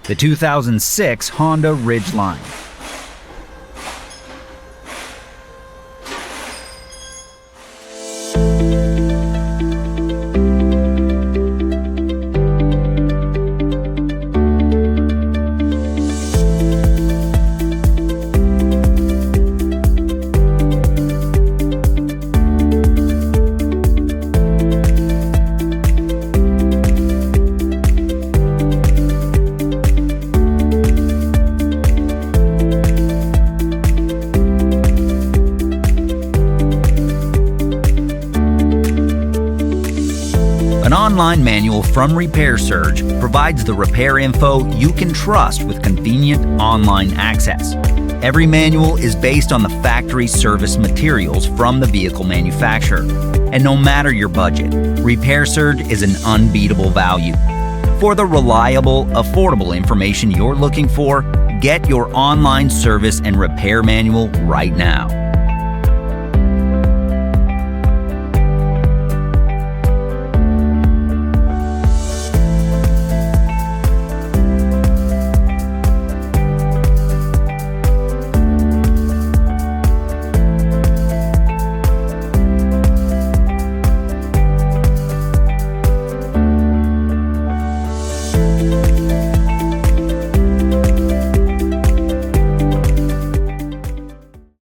the 2006 Honda Ridgeline. An online manual from Repair Surge provides the repair info you can trust with convenient online access. Every manual is based on the factory service materials from the vehicle manufacturer. And no matter your budget, Repair Surge is an unbeatable value. For the reliable, affordable information you're looking for, get your online service and repair manual right now.